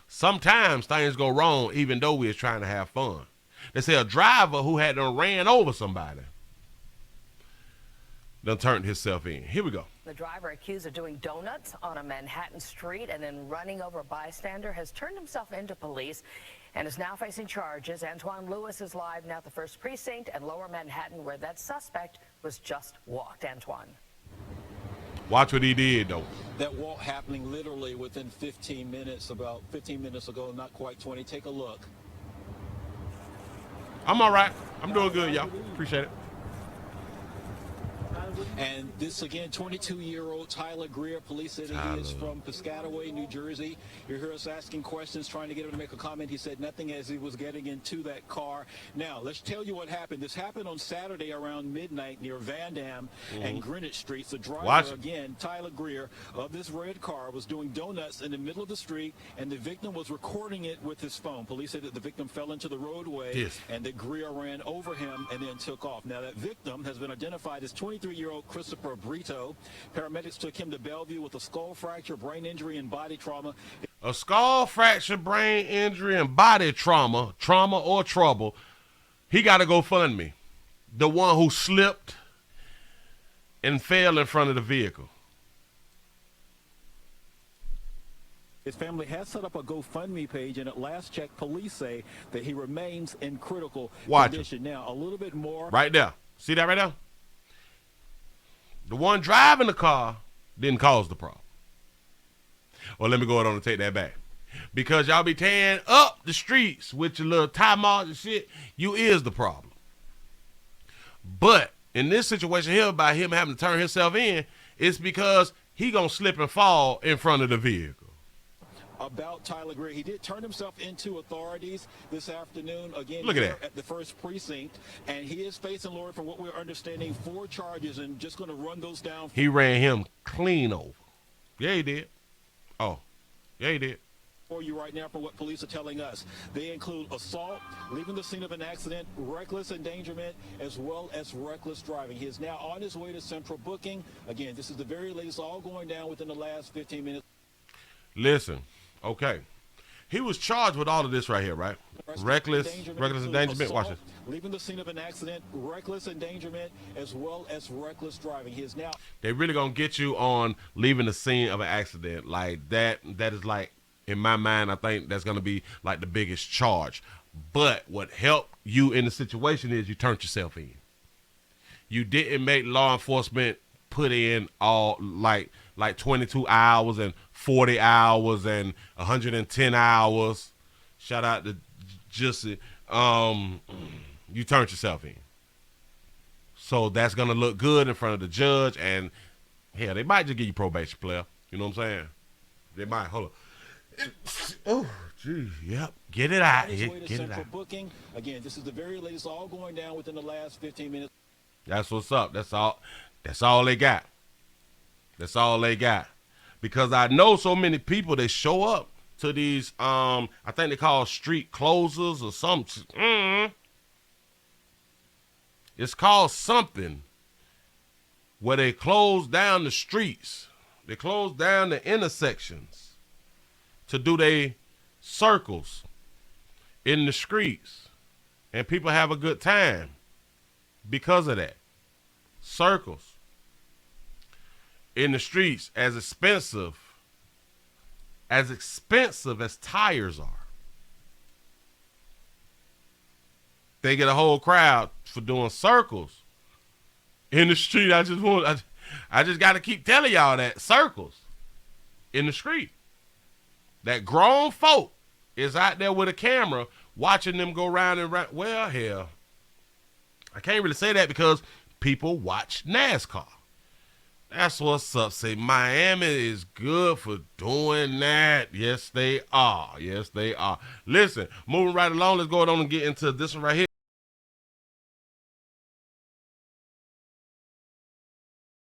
sometimes things go wrong even though we're trying to have fun. They say a driver who had done ran over somebody done turned himself in. Here we go. The driver accused of doing donuts on a Manhattan street and then running over a bystander has turned himself into police and is now facing charges. Antoine Lewis is live now at the 1st Precinct and Lower Manhattan, where that suspect was just walked. Antoine. Watch what he did, though. That walk happening literally within 15 minutes, about 15 minutes ago, not quite 20. Take a look. I'm all right. I'm doing good, y'all. Appreciate it. And this, again, 22-year-old Tyler Greer. Police said that he is from Piscataway, New Jersey. You hear us asking questions, trying to get him to make a comment. He said nothing as he was getting into that car. Now, let's tell you what happened. This happened on Saturday around midnight near Van Dam and Greenwich Streets. The driver, again, Tyler Greer, of this red car was doing donuts in the middle of the street, and the victim was recording it with his phone. Police said that the victim fell into the roadway and that Greer ran over him and then took off. Now, that victim has been identified as 23-year-old Christopher Brito. Paramedics took him to Bellevue with a skull fracture, brain injury, and body trauma. A skull fracture, brain injury, and body trauma or trouble. He got to go fund me. The one who slipped and fell in front of the vehicle. His family has set up a GoFundMe page, and at last check, police say that he remains in critical condition. Now, a little bit more. Right there. See that right there? The one driving the car didn't cause the problem. Well, let me go on and take that back. Because y'all be tearing up the streets with your little tie marks and shit, you is the problem. But in this situation here, by him having to turn himself in, it's because he gonna slip and fall in front of the vehicle. About Tyler Greer, he did turn himself into authorities this afternoon, again, Look here at the 1st Precinct, and he is facing, Lord, from what we're understanding, 4 charges, and just going to run those down. He ran him clean over. Yeah, he did. Oh, yeah, he did. For you right now, from what police are telling us, they include assault, leaving the scene of an accident, reckless endangerment, as well as reckless driving. He is now on his way to central booking. Again, this is the very latest, all going down within the last 15 minutes. Listen, okay. He was charged with all of this right here, right? Reckless endangerment. Watch this. Leaving the scene of an accident, reckless endangerment, as well as reckless driving. He is now. They really gonna get you on leaving the scene of an accident like that. That is like, in my mind, I think that's gonna be like the biggest charge. But what helped you in the situation is you turned yourself in. You didn't make law enforcement put in all like 22 hours and 40 hours and 110 hours. Shout out to Jussie. You turned yourself in. So that's going to look good in front of the judge. And, hell, they might just give you probation, player. You know what I'm saying? They might. Hold on. Oh, gee. Yep. Get it out. Get it out. Booking. Again, this is the very latest, all going down within the last 15 minutes. That's what's up. That's all they got. That's all they got. Because I know so many people that show up to these, I think they call street closers or something. It's called something where they close down the streets. They close down the intersections to do their circles in the streets. And people have a good time because of that. Circles in the streets, as expensive as tires are. They get a whole crowd for doing circles in the street. I just got to keep telling y'all that circles in the street. That grown folk is out there with a camera watching them go round and round. Well, hell, I can't really say that because people watch NASCAR. That's what's up. Say Miami is good for doing that. Yes, they are. Yes, they are. Listen, moving right along. Let's go on and get into this one right here.